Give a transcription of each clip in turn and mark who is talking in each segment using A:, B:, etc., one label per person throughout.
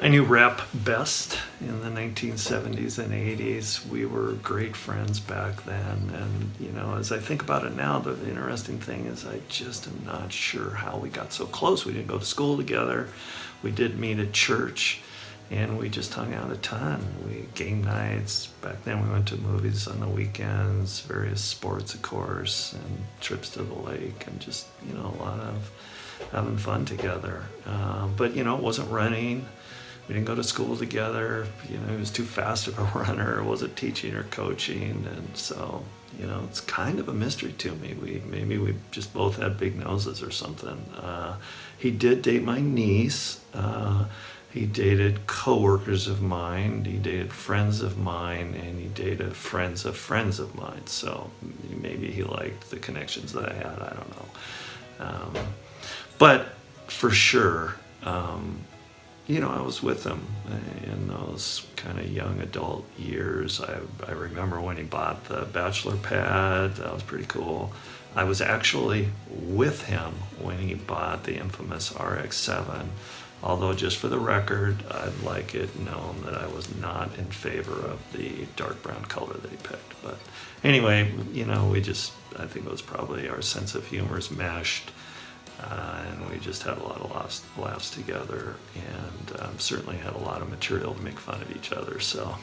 A: I knew Rap best in the 1970s and 80s. We were great friends back then. And, you know, as I think about it now, the interesting thing is I just am not sure how we got so close. We didn't go to school together. We did meet at church, and we just hung out a ton. We game nights. Back then we went to movies on the weekends, various sports, of course, and trips to the lake, and just, you know, a lot of having fun together. But, you know, it wasn't running. We didn't go to school together. You know, he was too fast of a runner. Wasn't teaching or coaching. And so, you know, it's kind of a mystery to me. Maybe we just both had big noses or something. He did date my niece. He dated coworkers of mine. He dated friends of mine, and he dated friends of mine. So maybe he liked the connections that I had. I don't know. But for sure, you know, I was with him in those kind of young adult years. I remember when he bought the bachelor pad. That was pretty cool. I was actually with him when he bought the infamous RX-7, although just for the record, I'd like it known that I was not in favor of the dark brown color that he picked. But anyway, you know, I think it was probably our sense of humor's meshed. And we just had a lot of laughs together, and certainly had a lot of material to make fun of each other. So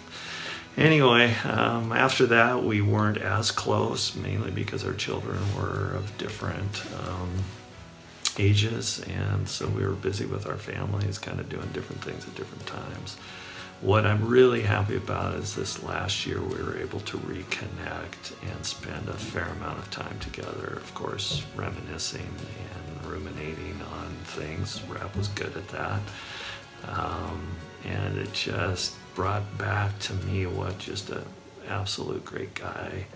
A: anyway, after that we weren't as close, mainly because our children were of different ages, and so we were busy with our families, kind of doing different things at different times. What I'm really happy about is this last year we were able to reconnect and spend a fair amount of time together, of course, reminiscing and ruminating on things. Rap was good at that. And it just brought back to me what just an absolute great guy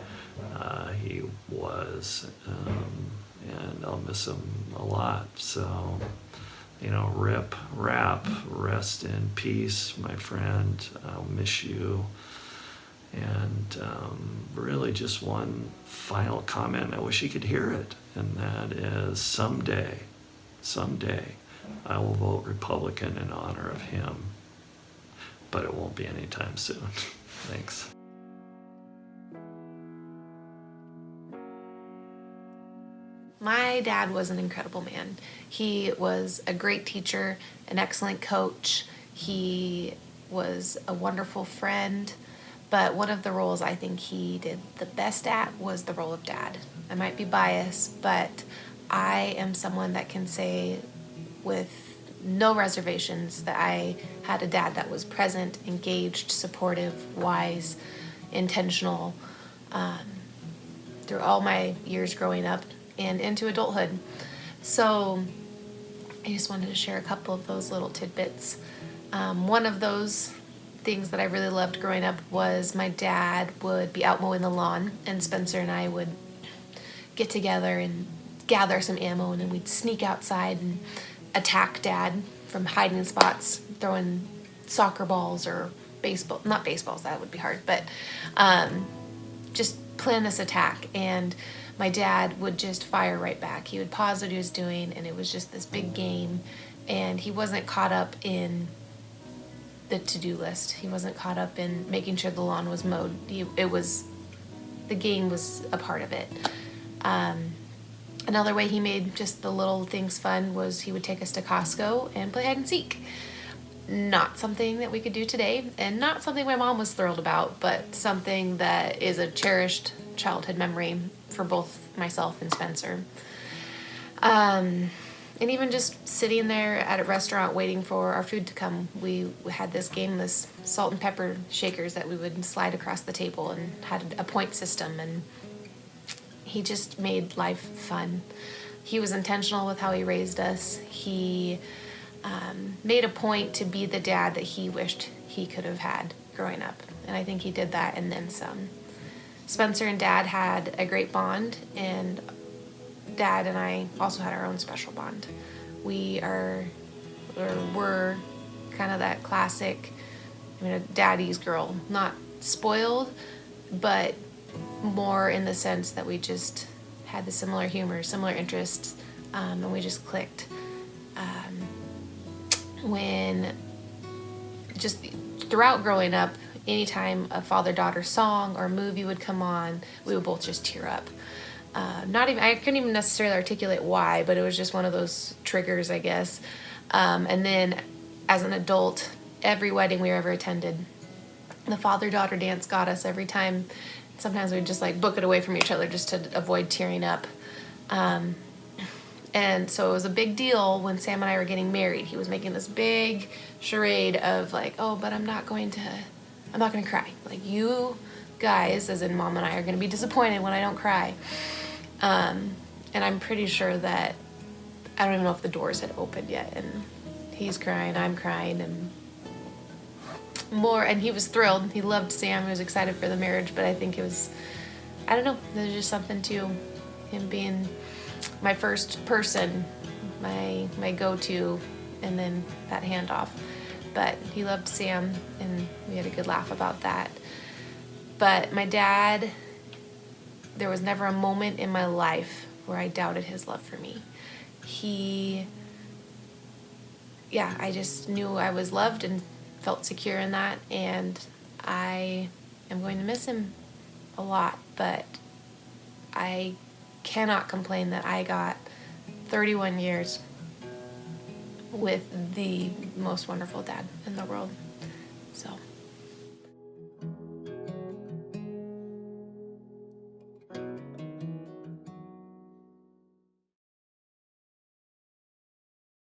A: he was. And I'll miss him a lot. So, you know, rip, Rap, rest in peace, my friend. I'll miss you. And really just one final comment. I wish he could hear it. And that is someday, I will vote Republican in honor of him. But it won't be anytime soon. Thanks.
B: My dad was an incredible man. He was a great teacher, an excellent coach. He was a wonderful friend. But one of the roles I think he did the best at was the role of dad. I might be biased, but I am someone that can say with no reservations that I had a dad that was present, engaged, supportive, wise, intentional through all my years growing up and into adulthood. So I just wanted to share a couple of those little tidbits. One of those things that I really loved growing up was my dad would be out mowing the lawn, and Spencer and I would get together and gather some ammo, and then we'd sneak outside and attack dad from hiding spots, throwing soccer balls or not baseballs, that would be hard, but just plan this attack. And my dad would just fire right back. He would pause what he was doing, and it was just this big game. And he wasn't caught up in the to-do list. He wasn't caught up in making sure the lawn was mowed. The game was a part of it. Another way he made just the little things fun was he would take us to Costco and play hide and seek. Not something that we could do today, and not something my mom was thrilled about, but something that is a cherished childhood memory for both myself and Spencer. And even just sitting there at a restaurant waiting for our food to come, we had this game, this salt and pepper shakers that we would slide across the table, and had a point system, and he just made life fun. He was intentional with how he raised us. He made a point to be the dad that he wished he could have had growing up, and I think he did that and then some. Spencer and Dad had a great bond, and Dad and I also had our own special bond. We're kind of that classic, a daddy's girl. Not spoiled, but more in the sense that we just had the similar humor, similar interests, and we just clicked. When just throughout growing up, anytime a father-daughter song or movie would come on, we would both just tear up. I couldn't even necessarily articulate why, but it was just one of those triggers, I guess. And then as an adult, every wedding we ever attended, the father-daughter dance got us every time. Sometimes we'd just like book it away from each other just to avoid tearing up. And so it was a big deal when Sam and I were getting married. He was making this big charade of like, oh, but I'm not going to cry. Like, you guys, as in Mom and I, are going to be disappointed when I don't cry. And I'm pretty sure that, I don't even know if the doors had opened yet. And he's crying, I'm crying, and he was thrilled. He loved Sam. He was excited for the marriage, but I think it was, I don't know, there's just something to him being my first person, my go-to, and then that handoff. But he loved Sam, and we had a good laugh about that. But my dad, there was never a moment in my life where I doubted his love for me. I just knew I was loved and felt secure in that, and I am going to miss him a lot, but I cannot complain that I got 31 years with the most wonderful dad in the world.